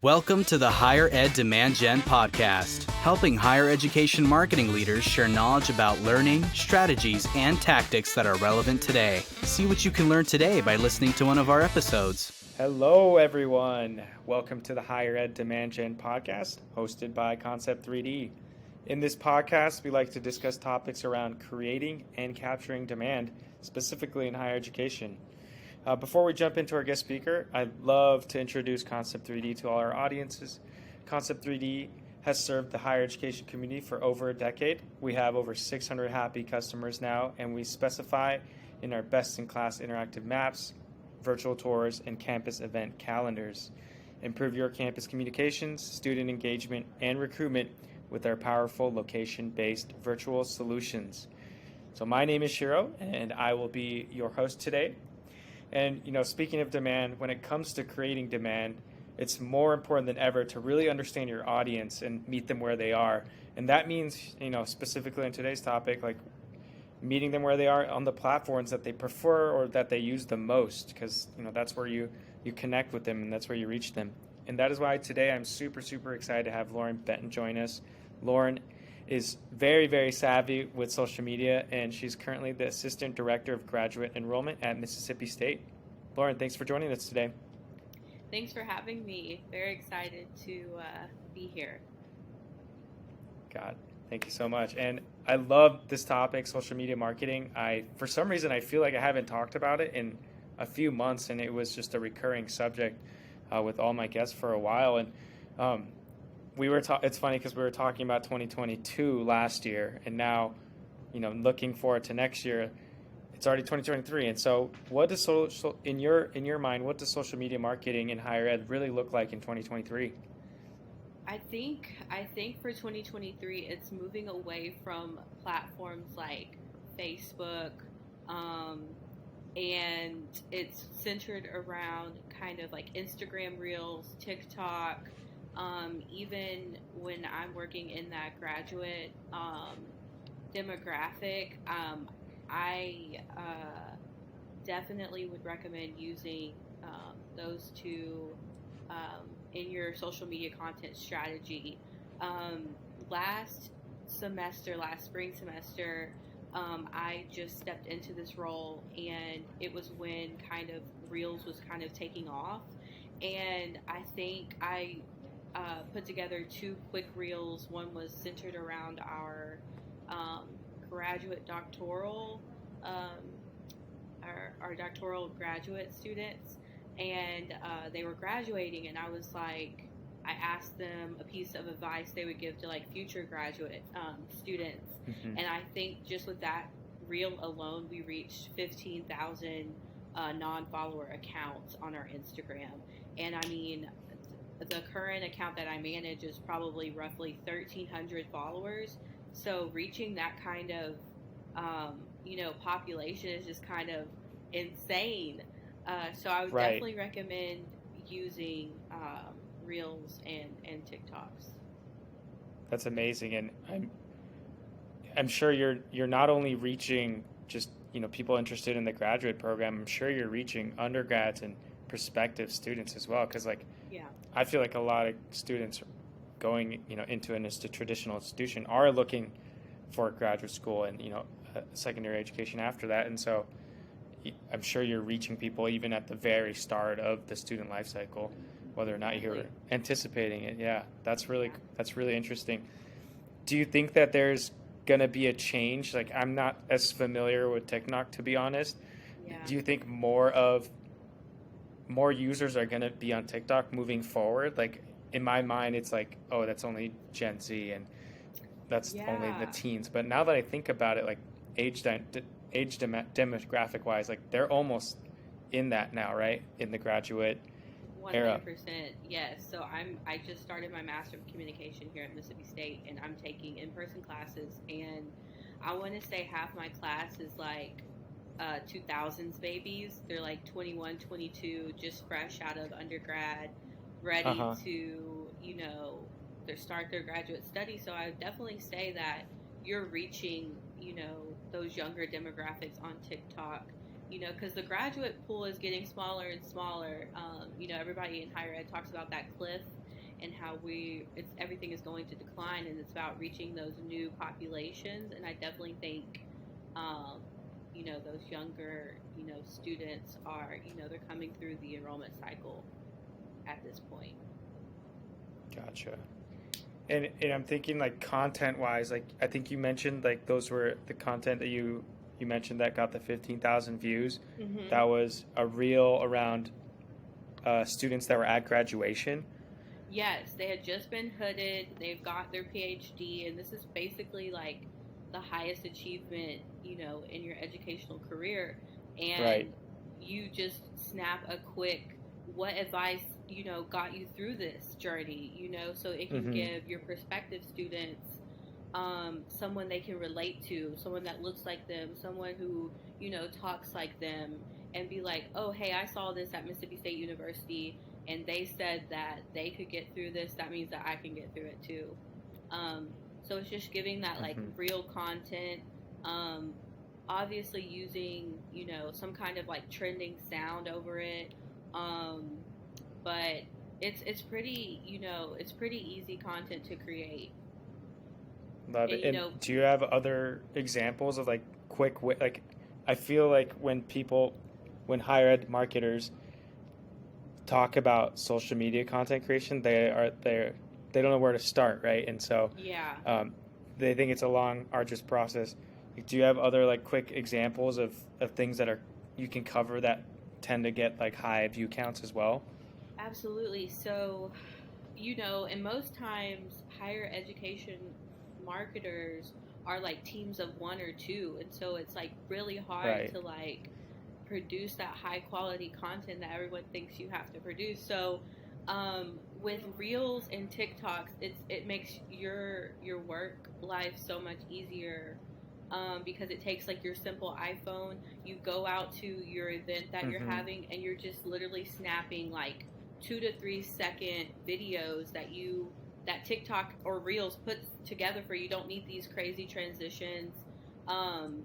Welcome to the Higher Ed Demand Gen podcast, helping higher education marketing leaders share knowledge about learning, strategies, and tactics that are relevant today. See what you can learn today by listening to one of our episodes. Hello, everyone. Welcome to the Higher Ed Demand Gen podcast, hosted by Concept 3D. In this podcast, we like to discuss topics around creating and capturing demand, specifically in higher education. Before we jump into our guest speaker, I'd love to introduce Concept 3D to all our audiences. Concept 3D has served the higher education community for over a decade. We have over 600 happy customers now, and we specify in our best-in-class interactive maps, virtual tours, and campus event calendars. Improve your campus communications, student engagement, and recruitment with our powerful location-based virtual solutions. So my name is Shiro, and I will be your host today. And, speaking of demand, when it comes to creating demand, it's more important than ever to really understand your audience and meet them where they are. And that means, specifically in today's topic, like meeting them where they are on the platforms that they prefer or that they use the most, because, that's where you connect with them and that's where you reach them. And that is why today I'm super, super excited to have Lauren Benton join us. Lauren is very, very savvy with social media, and she's currently the Assistant Director of Graduate Enrollment at Mississippi State. Lauren, thanks for joining us today. Thanks for having me. Very excited to be here. God, thank you so much. And I love this topic, social media marketing. For some reason, I feel like I haven't talked about it in a few months, and it was just a recurring subject with all my guests for a while. And it's funny because we were talking about 2022 last year, and now, looking forward to next year, it's already 2023. And so, what does in your mind, what does social media marketing in higher ed really look like in 2023? I think for 2023, it's moving away from platforms like Facebook, and it's centered around kind of like Instagram Reels, TikTok. Even when I'm working in that graduate demographic, I definitely would recommend using those two in your social media content strategy. Last spring semester, I just stepped into this role, and it was when kind of Reels was kind of taking off, and I think I put together two quick reels. One was centered around our graduate doctoral, our doctoral graduate students, and they were graduating, and I was like, I asked them a piece of advice they would give to like future graduate students, and I think just with that reel alone, we reached 15,000 non-follower accounts on our Instagram, and I mean, the current account that I manage is probably roughly 1,300 followers. So reaching that kind of, population is just kind of insane. So I would definitely recommend using Reels and TikToks. That's amazing, and I'm sure you're not only reaching just people interested in the graduate program. I'm sure you're reaching undergrads and prospective students as well, because I feel like a lot of students going into a traditional institution are looking for graduate school and secondary education after that, and so I'm sure you're reaching people even at the very start of the student life cycle, whether or not you're anticipating it. Yeah, that's really interesting. Do you think that there's gonna be a change? Like, I'm not as familiar with TikTok, to be honest. Do you think more users are going to be on TikTok moving forward? Like, in my mind, it's like, oh, that's only Gen Z and that's only the teens. But now that I think about it, like age demographic wise, like they're almost in that now, right? In the graduate 100%, era. yes. So I just started my Master of Communication here at Mississippi State, and I'm taking in-person classes, and I want to say half my class is like 2000s babies. They're like 21, 22, just fresh out of undergrad, ready to, start their graduate study. So I would definitely say that you're reaching, those younger demographics on TikTok, because the graduate pool is getting smaller and smaller. Everybody in higher ed talks about that cliff and how everything is going to decline, and it's about reaching those new populations. And I definitely think, those younger, students are, they're coming through the enrollment cycle at this point. Gotcha. And I'm thinking like content wise, like I think you mentioned like those were the content that you mentioned that got the 15,000 views. Mm-hmm. That was a reel around students that were at graduation. Yes, they had just been hooded. They've got their PhD, and this is basically like the highest achievement, in your educational career. And Right. you just snap a quick, what advice, got you through this journey, so it can Mm-hmm. give your prospective students someone they can relate to, someone that looks like them, someone who, talks like them, and be like, oh, hey, I saw this at Mississippi State University, and they said that they could get through this. That means that I can get through it too. So it's just giving that like Mm-hmm. real content. Obviously using, some kind of like trending sound over it. But it's pretty, it's pretty easy content to create. Love it. And, And do you have other examples of like like I feel like when higher ed marketers talk about social media content creation, they don't know where to start, right? And so yeah. they think it's a long, arduous process. Like, do you have other like quick examples of things that you can cover that tend to get like high view counts as well? Absolutely. So, and most times higher education marketers are like teams of one or two, and so it's like really hard Right. to like produce that high quality content that everyone thinks you have to produce. So, with Reels and TikToks, it makes your work life so much easier. Because it takes like your simple iPhone, you go out to your event that you're Mm-hmm. having, and you're just literally snapping like 2 to 3 second videos that TikTok or Reels puts together for you. You don't need these crazy transitions. Um,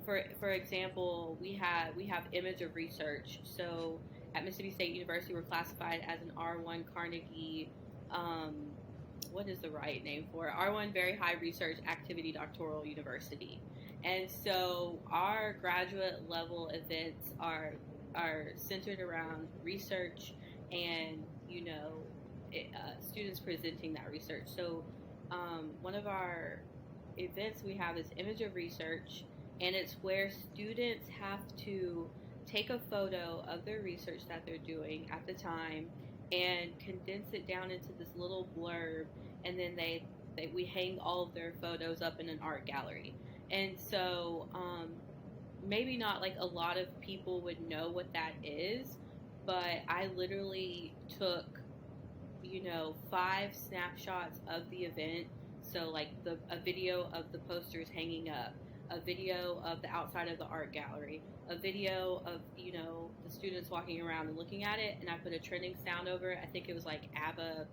for example, we have image of research. So at Mississippi State University, we're classified as an R1 Carnegie. What is the right name for it? R1 Very High Research Activity Doctoral University. And so our graduate level events are centered around research and students presenting that research. So one of our events we have is Image of Research, and it's where students have to take a photo of their research that they're doing at the time and condense it down into this little blurb, and then we hang all of their photos up in an art gallery. And so maybe not like a lot of people would know what that is, but I literally took 5 snapshots of the event. So like a video of the posters hanging up, a video of the outside of the art gallery, a video of the students walking around and looking at it, and I put a trending sound over it. I think it was like ABBA,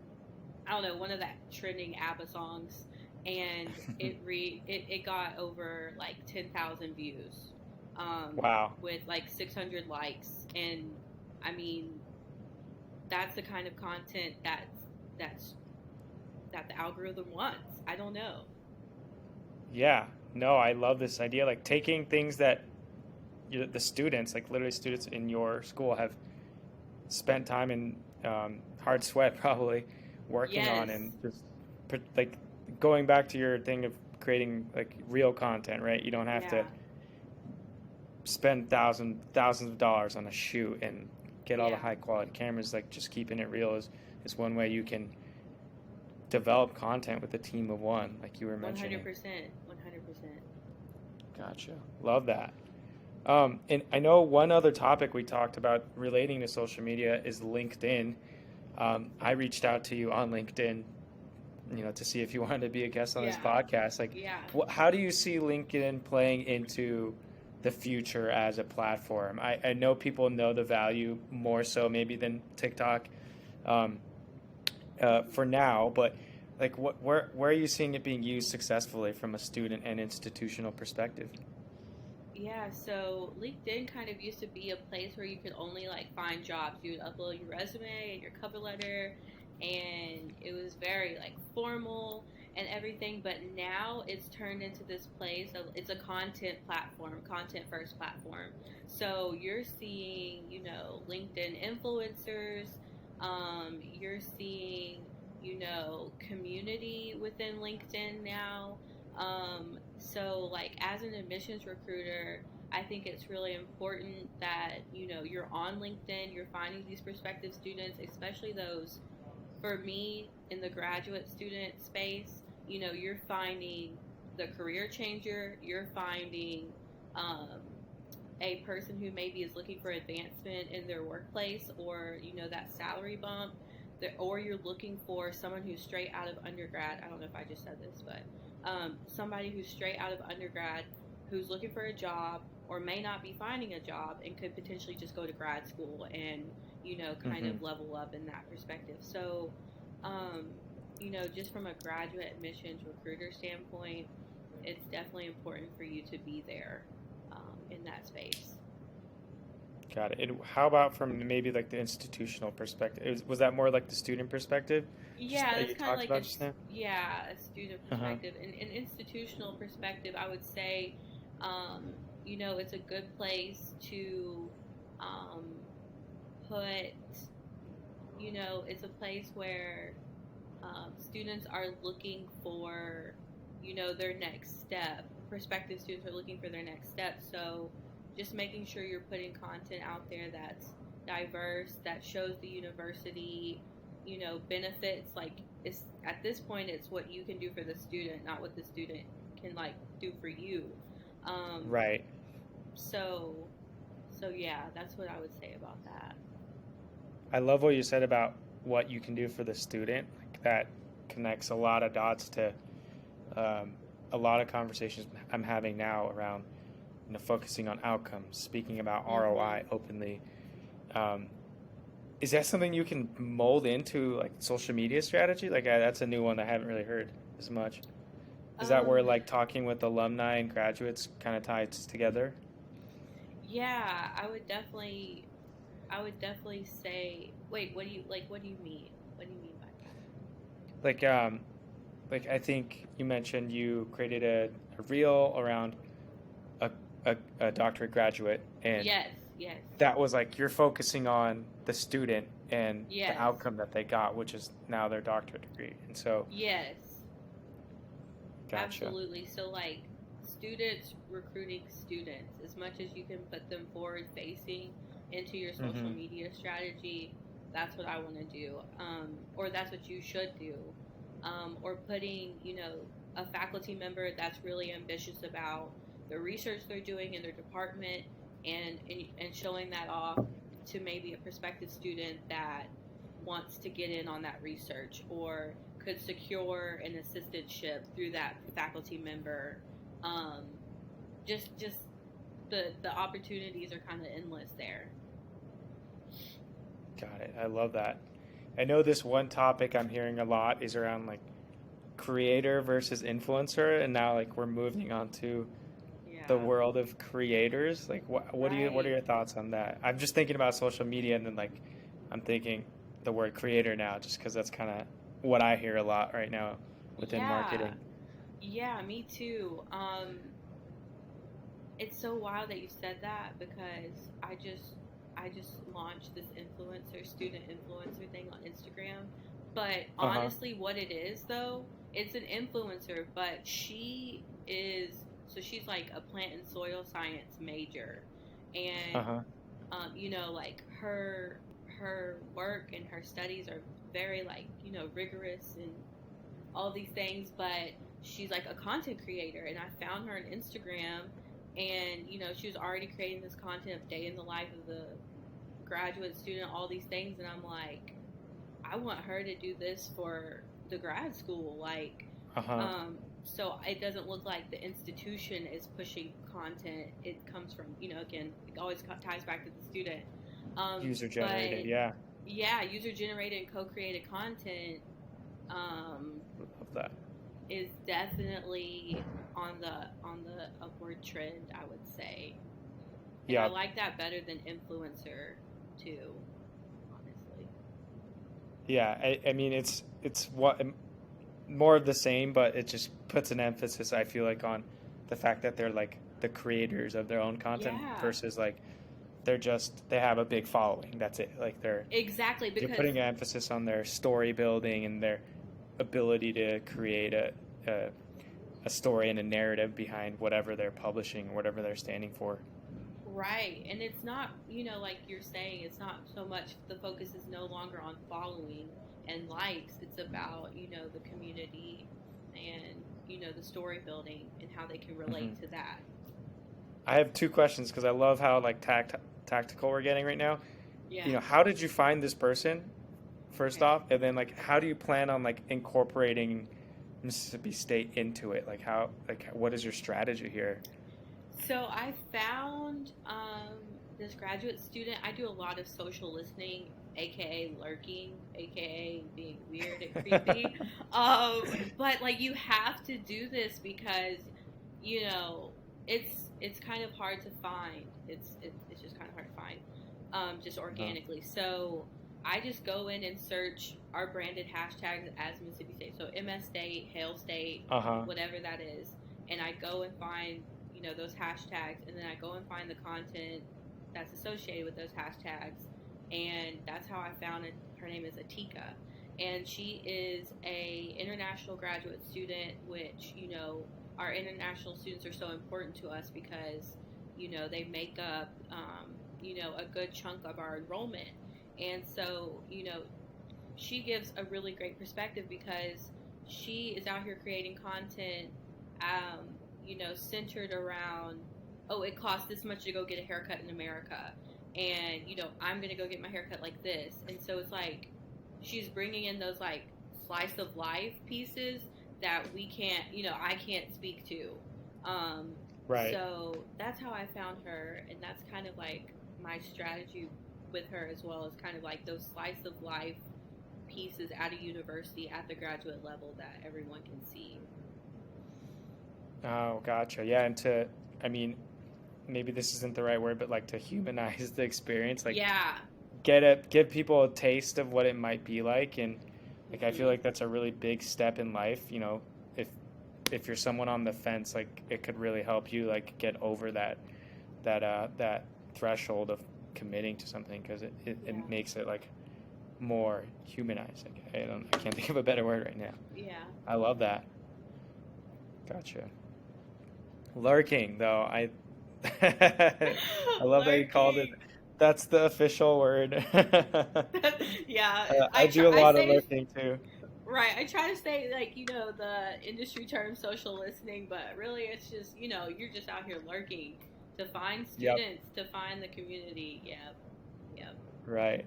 I don't know, one of that trending ABBA songs, and it got over like 10,000 views. Wow. With like 600 likes, and I mean that's the kind of content that the algorithm wants. I don't know. Yeah. No, I love this idea. Like taking things that the students, like literally students in your school, have spent time in hard sweat probably working on, Yes. and just like going back to your thing of creating like real content, right? You don't have to Yeah. spend thousands of dollars on a shoot and get all the Yeah. high quality cameras. Like just keeping it real is one way you can develop content with a team of one, like you were mentioning. 100%. Gotcha. Love that. And I know one other topic we talked about relating to social media is LinkedIn. I reached out to you on LinkedIn, to see if you wanted to be a guest on this Yeah. podcast. Like, Yeah. how do you see LinkedIn playing into the future as a platform? I know people know the value more so maybe than TikTok for now, but like, where are you seeing it being used successfully from a student and institutional perspective? Yeah, so LinkedIn kind of used to be a place where you could only like find jobs. You would upload your resume and your cover letter, and very like formal and everything, but now it's turned into this place of, it's a content platform, content first platform. So you're seeing, LinkedIn influencers, you're seeing, community within LinkedIn now. So like as an admissions recruiter, I think it's really important that, you're on LinkedIn, you're finding these prospective students, especially those, for me, in the graduate student space, you're finding the career changer, you're finding a person who maybe is looking for advancement in their workplace, or, that salary bump, or you're looking for someone who's straight out of undergrad. I don't know if I just said this, but somebody who's straight out of undergrad who's looking for a job or may not be finding a job and could potentially just go to grad school and, kind of level up in that perspective. So, just from a graduate admissions recruiter standpoint, it's definitely important for you to be there in that space. Got it. And how about from maybe like the institutional perspective? Was that more like the student perspective? Yeah, that's kind of like a student Uh-huh. perspective. And an institutional perspective, I would say, it's a good place to put, it's a place where students are looking for, their next step. Prospective students are looking for their next step. So just making sure you're putting content out there that's diverse, that shows the university, benefits. Like, it's at this point, it's what you can do for the student, not what the student can like do for you. Right. So yeah, that's what I would say about that. I love what you said about what you can do for the student. Like that connects a lot of dots to a lot of conversations I'm having now around, focusing on outcomes, speaking about ROI openly. Is that something you can mold into like social media strategy? Like that's a new one I haven't really heard as much. Is that where like talking with alumni and graduates kind of ties together? Yeah, I would definitely say. Wait, what do you mean? What do you mean by that? Like I think you mentioned you created a reel around a doctorate graduate, and Yes. that was like you're focusing on the student and Yes. the outcome that they got, which is now their doctorate degree. And so Yes. Gotcha. Absolutely. So like students recruiting students, as much as you can put them forward facing into your social media strategy, that's what I want to do. Or that's what you should do. Or putting, a faculty member that's really ambitious about the research they're doing in their department and showing that off to maybe a prospective student that wants to get in on that research or could secure an assistantship through that faculty member. Just the opportunities are kind of endless there. Got it. I love that. I know this one topic I'm hearing a lot is around like creator versus influencer, and now like we're moving on to the world of creators. Like what are your thoughts on that? I'm just thinking about social media, and then like I'm thinking the word creator now, just because that's kind of what I hear a lot right now within marketing. Yeah, me too. It's so wild that you said that because I just launched this student influencer thing on Instagram. But honestly, what it is though, it's an influencer, but she's like a plant and soil science major, and like her work and her studies are very like rigorous and all these things, but she's like a content creator, and I found her on Instagram, and she was already creating this content of day in the life of the graduate student, all these things, and I'm like, I want her to do this for the grad school, like so it doesn't look like the institution is pushing content. It comes from, again, it always ties back to the student. User generated, user generated and co-created content love that. is definitely on the upward trend, I would say. And I like that better than influencer too, honestly. Yeah, I mean it's what more of the same, but it just puts an emphasis, I feel like, on the fact that they're like the creators of their own content Yeah, versus like they have a big following. That's it. Like exactly. they're Because putting an emphasis on their story building and their ability to create a, a story and a narrative behind whatever they're publishing or whatever they're standing for. right, and it's not, like you're saying, it's not so much the focus is no longer on following and likes. It's about, the community and, the story building and how they can Hmm. relate to that. I have two questions because I love how like tactical we're getting right now. Yeah. How did you find this person first Okay. off, and then like how do you plan on like incorporating Mississippi State into it? Like what is your strategy here? So I found this graduate student. I do a lot of social listening, aka lurking, aka being weird and creepy. But like you have to do this because you know it's kind of hard to find. It's just kind of hard to find, just Uh-huh. organically. So I just go in and search our branded hashtags as Mississippi State. So MS State, Hail State, Uh-huh. whatever that is, and I go and find those hashtags, and then I go and find the content that's associated with those hashtags, and that's how I found it. Her name is Atika, and she is a international graduate student, which our international students are so important to us because they make up a good chunk of our enrollment, and so she gives a really great perspective because she is out here creating content, um, centered around, oh, it costs this much to go get a haircut in America, and I'm gonna go get my haircut like this, and so it's like she's bringing in those like slice of life pieces that we can't, I can't speak to. Um, Right. so that's how I found her, and that's kind of like my strategy with her as well, is kind of like those slice of life pieces at a university at the graduate level that everyone can see. Oh, gotcha. Yeah, I mean, maybe this isn't the right word, but like to humanize the experience, like Yeah. give people a taste of what it might be like, and like I feel Hmm. like that's a really big step in life. If if you're someone on the fence, like it could really help you like get over that threshold of committing to something because Yeah. it makes it like more humanized. Like, I can't think of a better word right now. Yeah. I love that. Gotcha. Lurking, though, I love that you called it. Lurking. That's the official word. Yeah. I I try. do a I lot of say lurking too. right. I try to say like the industry term social listening, but really it's just you're just out here lurking to find Yep, students, to find the community. Yep. Yep. right.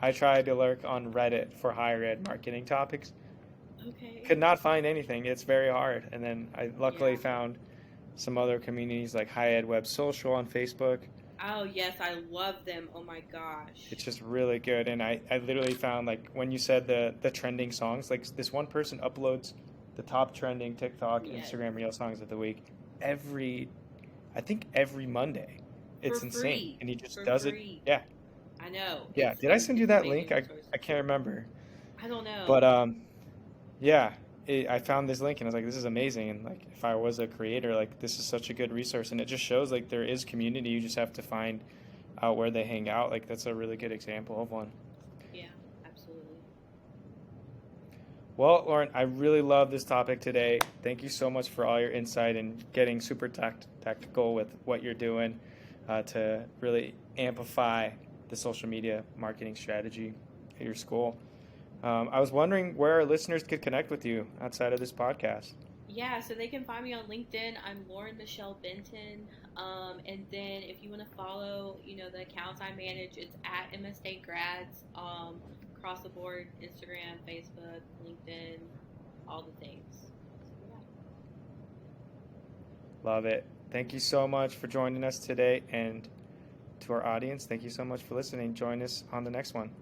I tried to lurk on Reddit for higher ed marketing topics. Okay. Could not find anything. It's very hard. And then I luckily Yeah. found some other communities like High Ed Web Social on Facebook. Oh yes, I love them. Oh my gosh. It's just really good. And I literally found like when you said the trending songs, like this one person uploads the top trending TikTok, Yes. Instagram Reel songs of the week every I think every Monday. For It's insane. free. And he just For does it. free. Yeah. I know. Yeah. Did I send you It's that amazing link? resource. I can't remember. I don't But know. yeah, I found this link and I was like, this is amazing. And like, if I was a creator, like, this is such a good resource. And it just shows like there is community. You just have to find out where they hang out. Like, that's a really good example of one. Yeah, absolutely. Well, Lauren, I really love this topic today. Thank you so much for all your insight and getting super tactical with what you're doing to really amplify the social media marketing strategy at your school. I was wondering where our listeners could connect with you outside of this podcast. Yeah, so they can find me on LinkedIn. I'm Lauren Michelle Benton. And then if you want to follow, the accounts I manage, it's at MS State Grads, across the board, Instagram, Facebook, LinkedIn, all the things. So, yeah. Love it. Thank you so much for joining us today. And to our audience, thank you so much for listening. Join us on the next one.